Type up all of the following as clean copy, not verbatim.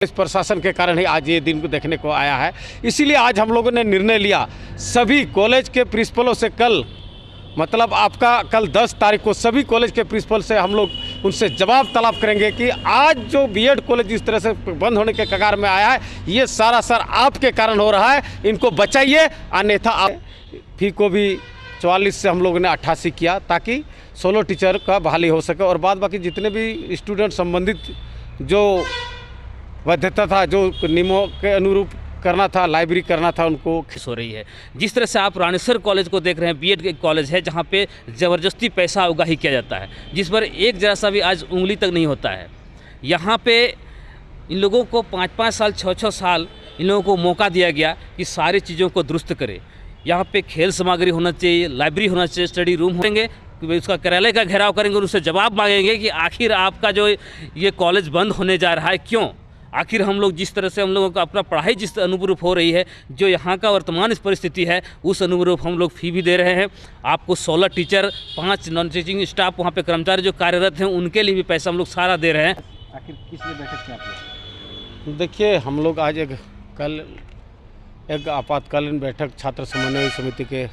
इस प्रशासन के कारण ही आज ये दिन को देखने को आया है। इसीलिए आज हम लोगों ने निर्णय लिया सभी कॉलेज के प्रिंसिपलों से कल मतलब आपका कल 10 तारीख को सभी कॉलेज के प्रिंसिपल से हम लोग उनसे जवाब तलब करेंगे कि आज जो बीएड कॉलेज इस तरह से बंद होने के कगार में आया है ये सारा सर आपके कारण हो रहा है, इनको बचाइए, अन्यथा आप फी को भी 44 से हम लोगों ने 88 किया ताकि 16 टीचर का बहाली हो सके और बाद बाकी जितने भी स्टूडेंट संबंधित जो वैधता था, जो नियमों के अनुरूप करना था, लाइब्रेरी करना था, उनको हो रही है। जिस तरह से आप रानेसर कॉलेज को देख रहे हैं, बीएड के कॉलेज है जहां पे ज़बरदस्ती पैसा उगाही किया जाता है, जिस पर एक जरा सा भी आज उंगली तक नहीं होता है। यहां पे इन लोगों को 5-5 साल 6-6 साल इन लोगों को मौका दिया गया कि सारी चीज़ों को दुरुस्त करें। यहाँ पे खेल सामग्री होना चाहिए, लाइब्रेरी होना चाहिए, स्टडी रूम होंगे, उसका कार्यालय का घेराव करेंगे और उससे जवाब मांगेंगे कि आखिर आपका जो ये कॉलेज बंद होने जा रहा है क्यों। आखिर हम लोग जिस तरह से हम लोगों का अपना पढ़ाई जिस अनुरूप हो रही है, जो यहाँ का वर्तमान परिस्थिति है उस अनुरूप हम लोग फ़ी भी दे रहे हैं। आपको 16 टीचर, 5 नॉन टीचिंग स्टाफ, वहाँ पे कर्मचारी जो कार्यरत हैं उनके लिए भी पैसा हम लोग सारा दे रहे हैं। आखिर किस लिए बैठक थी आप लोग? देखिए, हम लोग आज कल एक आपातकालीन बैठक छात्र समन्वय समिति के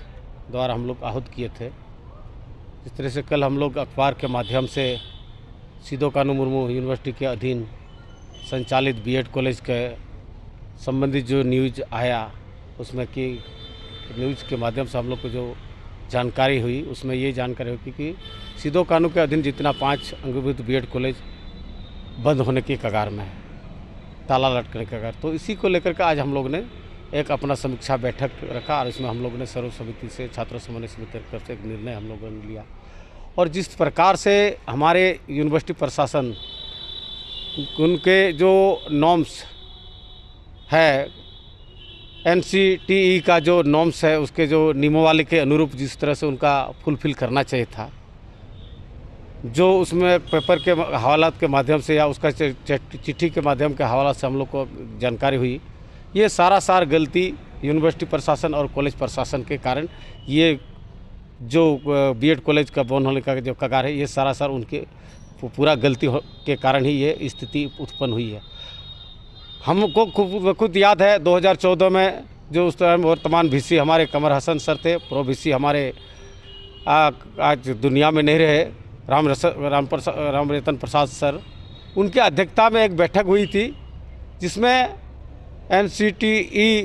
द्वारा हम लोग आहूत किए थे। इस तरह से कल हम लोग अखबार के माध्यम से सिदो कानू मुर्मू यूनिवर्सिटी के अधीन संचालित बीएड कॉलेज के संबंधित जो न्यूज़ आया उसमें कि न्यूज़ के माध्यम से हम लोग को जो जानकारी हुई उसमें ये जानकारी हुई कि सिदो कानू के अधीन जितना 5 अंगीभूत बीएड कॉलेज बंद होने की कगार में है, ताला लटकने की कगार। तो इसी को लेकर के आज हम लोग ने एक अपना समीक्षा बैठक रखा और इसमें हम लोगों ने सर्व समिति से छात्र समन्वय समिति की तरफ से एक निर्णय हम लोगों ने लिया। और जिस प्रकार से हमारे यूनिवर्सिटी प्रशासन उनके जो नॉर्म्स है, NCTE का जो नॉर्म्स है उसके जो नियमावली के अनुरूप जिस तरह से उनका फुलफिल करना चाहिए था, जो उसमें पेपर के हवालात के माध्यम से या उसका चिट्ठी के माध्यम के हवाला से हम लोग को जानकारी हुई, ये सार गलती यूनिवर्सिटी प्रशासन और कॉलेज प्रशासन के कारण ये जो बीएड कॉलेज का बंद होने का जो कगार है ये सार उनके पूरा गलती के कारण ही ये स्थिति उत्पन्न हुई है। हमको खुद याद है 2014 में जो उस टाइम वर्तमान VC हमारे कमर हसन सर थे, प्रो VC हमारे आज दुनिया में नहीं रहे, राम रतन प्रसाद सर, उनके अध्यक्षता में एक बैठक हुई थी जिसमें NCTE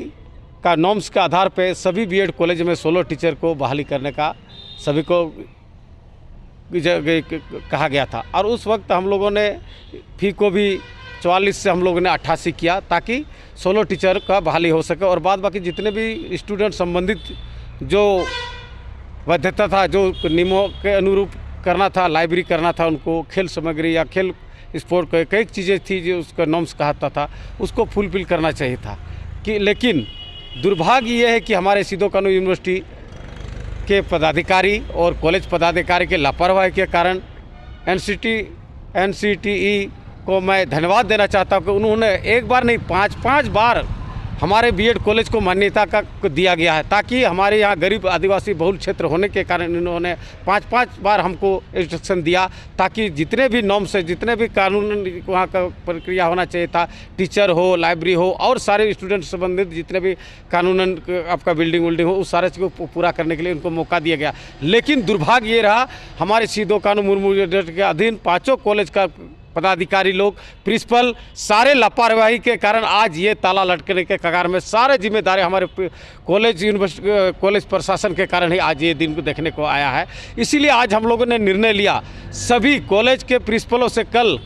का नॉर्म्स के आधार पे सभी बीएड कॉलेज में 16 टीचर को बहाली करने का सभी को कहा गया था। और उस वक्त हम लोगों ने फी को भी 44 से हम लोगों ने 88 किया ताकि 16 टीचर का बहाली हो सके और बाद बाकी जितने भी स्टूडेंट संबंधित जो वैधता था, जो नियमों के अनुरूप करना था, लाइब्रेरी करना था, उनको खेल सामग्री या खेल स्पोर्ट कई चीज़ें थी जो उसका नॉर्म्स कहता था, उसको फुलफिल करना चाहिए था कि। लेकिन दुर्भाग्य ये है कि हमारे सिदो कानू यूनिवर्सिटी के पदाधिकारी और कॉलेज पदाधिकारी के लापरवाही के कारण NCTE को मैं धन्यवाद देना चाहता हूँ कि उन्होंने एक बार नहीं 5-5 बार हमारे बीएड कॉलेज को मान्यता का दिया गया है, ताकि हमारे यहाँ गरीब आदिवासी बहुल क्षेत्र होने के कारण इन्होंने 5-5 बार हमको इंस्ट्रक्शन दिया ताकि जितने भी नॉर्म्स है, जितने भी कानून वहाँ का प्रक्रिया होना चाहिए था, टीचर हो, लाइब्रेरी हो और सारे स्टूडेंट संबंधित जितने भी कानूनन आपका बिल्डिंग हो उस सारे चीज़ को पूरा करने के लिए उनको मौका दिया गया। लेकिन दुर्भाग्य ये रहा हमारे सिदो कानू मुर्मू यूनिवर्सिटी के अधीन 5 कॉलेज का पदाधिकारी लोग, प्रिंसिपल सारे लापरवाही के कारण आज ये ताला लटकने के कगार में सारे जिम्मेदारी हमारे कॉलेज यूनिवर्सिटी कॉलेज प्रशासन के कारण ही आज ये दिन को देखने को आया है। इसीलिए आज हम लोगों ने निर्णय लिया सभी कॉलेज के प्रिंसिपलों से कल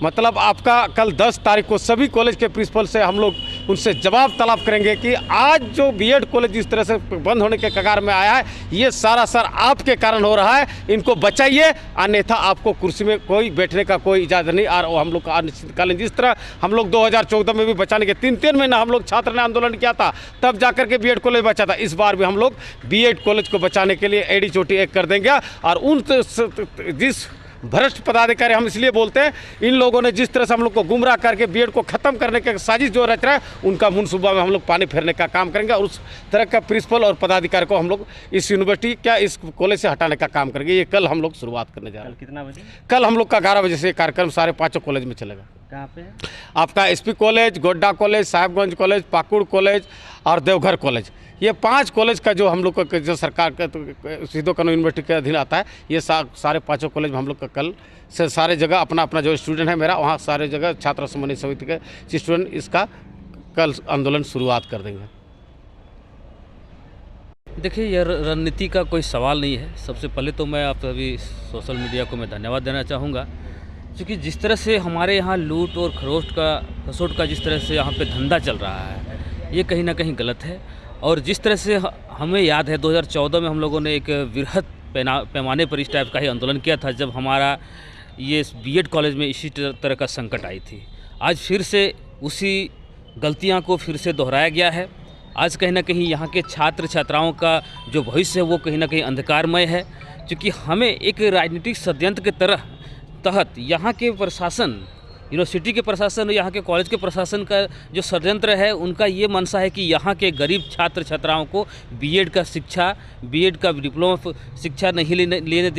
मतलब आपका कल 10 तारीख को सभी कॉलेज के प्रिंसिपल से हम लोग उनसे जवाब तलब करेंगे कि आज जो बीएड कॉलेज इस तरह से बंद होने के कगार में आया है ये सारा सर आपके कारण हो रहा है, इनको बचाइए, अन्यथा आपको कुर्सी में कोई बैठने का कोई इजाज़त नहीं। और हम लोग का अनिश्चितकालीन जिस तरह हम लोग 2014 में भी बचाने के 3-3 महीना हम लोग छात्र ने आंदोलन किया था, तब जाकर के बीएड कॉलेज बचा था। इस बार भी हम लोग बीएड कॉलेज को बचाने के लिए एड़ी चोटी एक कर देंगे। और उन जिस भ्रष्ट पदाधिकारी, हम इसलिए बोलते हैं, इन लोगों ने जिस तरह से हम लोग को गुमराह करके बीएड को ख़त्म करने की साजिश जो रच रहा है उनका मुनसूबा में हम लोग पानी फेरने का काम करेंगे और उस तरह का प्रिंसिपल और पदाधिकारी को हम लोग इस यूनिवर्सिटी क्या इस कॉलेज से हटाने का काम करेंगे। ये कल हम लोग शुरुआत करने जा रहे हैं। कितना बजे? कल हम लोग का 11 बजे से कार्यक्रम सारे 5 कॉलेज में चलेगा। कहाँ पे है? आपका SP college, Godda college, Sahibganj college, Pakur college और देवघर कॉलेज, ये 5 कॉलेज का जो हम लोग का जो सरकार का सिद्धू कानून यूनिवर्सिटी के अधीन आता है, ये सारे 5 कॉलेज में हम लोग का कल से सारे जगह अपना अपना जो स्टूडेंट है मेरा, वहाँ सारे जगह छात्र समन्वय समिति के स्टूडेंट इसका कल आंदोलन शुरुआत कर देंगे। देखिए, यह रणनीति का कोई सवाल नहीं है। सबसे पहले तो मैं आप सभी सोशल मीडिया को मैं धन्यवाद देना चाहूँगा, क्योंकि जिस तरह से हमारे यहाँ लूट और खसोट का जिस तरह से यहाँ पे धंधा चल रहा है, ये कहीं ना कहीं गलत है। और जिस तरह से हमें याद है 2014 में हम लोगों ने एक वृहद पैमाने पर इस टाइप का ही आंदोलन किया था, जब हमारा ये बीएड कॉलेज में इसी तरह का संकट आई थी। आज फिर से उसी गलतियाँ को फिर से दोहराया गया है। आज कहीं ना कहीं यहाँ के छात्र छात्राओं का जो भविष्य है वो कहीं ना कहीं अंधकारमय है, क्योंकि हमें एक राजनीतिक षड्यंत्र के तहत यहाँ के प्रशासन, यूनिवर्सिटी के प्रशासन और यहाँ के कॉलेज के प्रशासन का जो षड्यंत्र है, उनका ये मंशा है कि यहाँ के गरीब छात्र छात्राओं को बीएड का डिप्लोमा शिक्षा नहीं लेने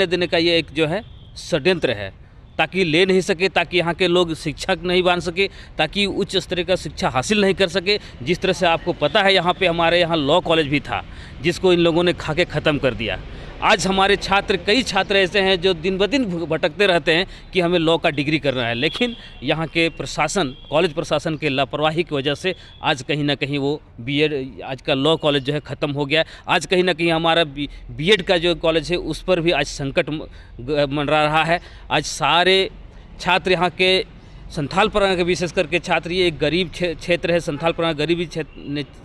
देने का ये एक जो है षड्यंत्र है, ताकि ले नहीं सके, ताकि यहाँ के लोग शिक्षक नहीं बन सके, ताकि उच्च स्तर का शिक्षा हासिल नहीं कर सके। जिस तरह से आपको पता है, यहाँ पे हमारे यहाँ लॉ कॉलेज भी था, जिसको इन लोगों ने खा के ख़त्म कर दिया। आज हमारे कई छात्र ऐसे हैं जो दिन ब दिन भटकते रहते हैं कि हमें लॉ का डिग्री करना है, लेकिन यहाँ के प्रशासन, कॉलेज प्रशासन के लापरवाही की वजह से आज कहीं ना कहीं वो बीएड, आज का लॉ कॉलेज जो है ख़त्म हो गया। आज कहीं ना कहीं हमारा बीएड का जो कॉलेज है उस पर भी आज संकट मंडरा रहा है। आज सारे छात्र यहाँ के संथाल परगना के, विशेष करके छात्र, ये एक गरीब क्षेत्र है, संथाल परगना गरीबी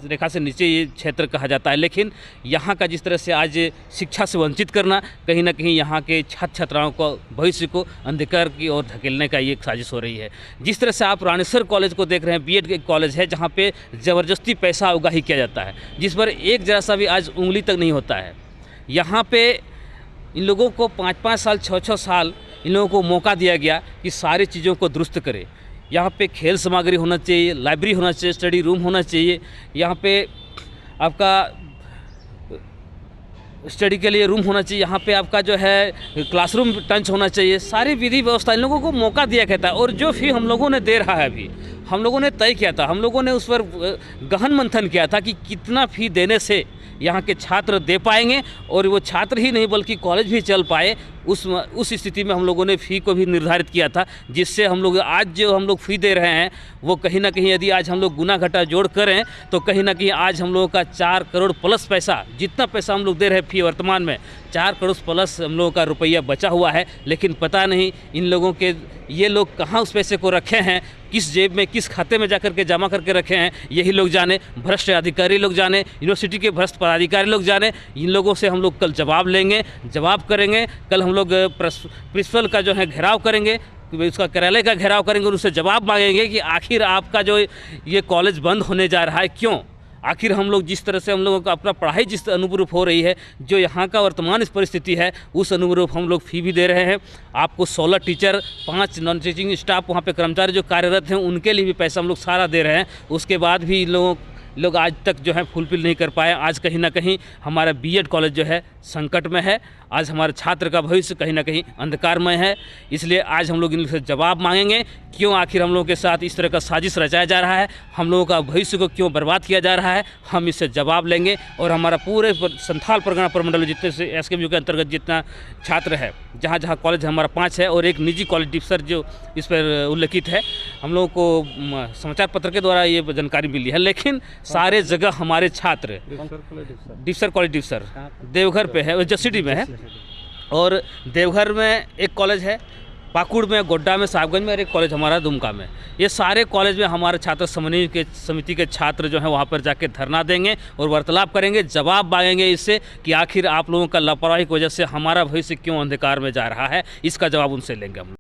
रेखा से नीचे ये क्षेत्र कहा जाता है, लेकिन यहाँ का जिस तरह से आज शिक्षा से वंचित करना, कहीं ना कहीं यहाँ के छात्र छात्राओं को भविष्य को अंधकार की ओर धकेलने का ये एक साजिश हो रही है। जिस तरह से आप रानीसर कॉलेज को देख रहे हैं, बीएड के कॉलेज है जहाँ पे ज़बरदस्ती पैसा उगाही किया जाता है, जिस पर एक जरा सा भी आज उंगली तक नहीं होता है। यहाँ पे इन लोगों को 5-5 साल 6-6 साल इन लोगों को मौका दिया गया कि सारी चीज़ों को दुरुस्त करें। यहाँ पे खेल सामग्री होना चाहिए, लाइब्रेरी होना चाहिए, स्टडी रूम होना चाहिए, यहाँ पे आपका स्टडी के लिए रूम होना चाहिए, यहाँ पे आपका जो है क्लासरूम टंच होना चाहिए। सारी विधि व्यवस्था इन लोगों को मौका दिया गया था, और जो फी हम लोगों ने दे रहा है, अभी हम लोगों ने तय किया था, हम लोगों ने उस पर गहन मंथन किया था कि कितना फ़ी देने से यहाँ के छात्र दे पाएंगे, और वो छात्र ही नहीं बल्कि कॉलेज भी चल पाए। उस स्थिति में हम लोगों ने फ़ी को भी निर्धारित किया था, जिससे हम लोग आज जो हम लोग फ़ी दे रहे हैं वो कहीं ना कहीं यदि आज हम लोग गुना घटा जोड़ करें तो कहीं ना कहीं आज हम लोगों का 4 करोड़ प्लस पैसा, जितना पैसा हम लोग दे रहे हैं फ़ी वर्तमान में 4 करोड़ प्लस हम लोगों का रुपया बचा हुआ है। लेकिन पता नहीं इन लोगों के, ये लोग कहाँ उस पैसे को रखे हैं, किस जेब में, किस खाते में जाकर के जमा करके रखे हैं, यही लोग जाने, भ्रष्ट अधिकारी लोग जाने, यूनिवर्सिटी के भ्रष्ट पदाधिकारी लोग जाने। इन लोगों से हम लोग कल जवाब लेंगे, जवाब करेंगे। कल हम लोग प्रिंसिपल का जो है घेराव करेंगे, उसका कार्यालय का घेराव करेंगे और उससे जवाब मांगेंगे कि आखिर आपका जो ये कॉलेज बंद होने जा रहा है क्यों। आखिर हम लोग जिस तरह से हम लोगों का अपना पढ़ाई जिस अनुरूप हो रही है, जो यहाँ का वर्तमान इस परिस्थिति है, उस अनुरूप हम लोग फ़ी भी दे रहे हैं। आपको 16 टीचर, 5 नॉन टीचिंग स्टाफ, वहाँ पे कर्मचारी जो कार्यरत हैं, उनके लिए भी पैसा हम लोग सारा दे रहे हैं। उसके बाद भी लोग आज तक जो है फुलफिल नहीं कर पाए। आज कहीं ना कहीं हमारा बीएड कॉलेज जो है संकट में है। आज हमारे छात्र का भविष्य कहीं ना कहीं अंधकारमय है। इसलिए आज हम लोग इनसे जवाब मांगेंगे, क्यों आखिर हम लोगों के साथ इस तरह का साजिश रचाया जा रहा है, हम लोगों का भविष्य को क्यों बर्बाद किया जा रहा है। हम इससे जवाब लेंगे और हमारा पूरे संथाल परगना प्रमंडल जितने से एसकेएमयू के अंतर्गत जितना छात्र है, जहाँ जहाँ कॉलेज हमारा 5 है और एक निजी कॉलेज डिप्सर जो इस पर उल्लेखित है, हम लोगों को समाचार पत्र के द्वारा ये जानकारी मिली है। लेकिन सारे जगह हमारे छात्र, डिप्सर कॉलेज डिप्सर देवघर पे है, सिटी में है, और देवघर में एक कॉलेज है, पाकुड़ में, गोड्डा में, साहिबगंज में, और एक कॉलेज हमारा दुमका में। ये सारे कॉलेज में हमारे छात्र समन्वय समिति के छात्र जो हैं वहाँ पर जाके धरना देंगे और वार्तालाप करेंगे, जवाब मांगेंगे इससे कि आखिर आप लोगों का लापरवाही की वजह से हमारा भविष्य क्यों अंधकार में जा रहा है। इसका जवाब उनसे लेंगे हम।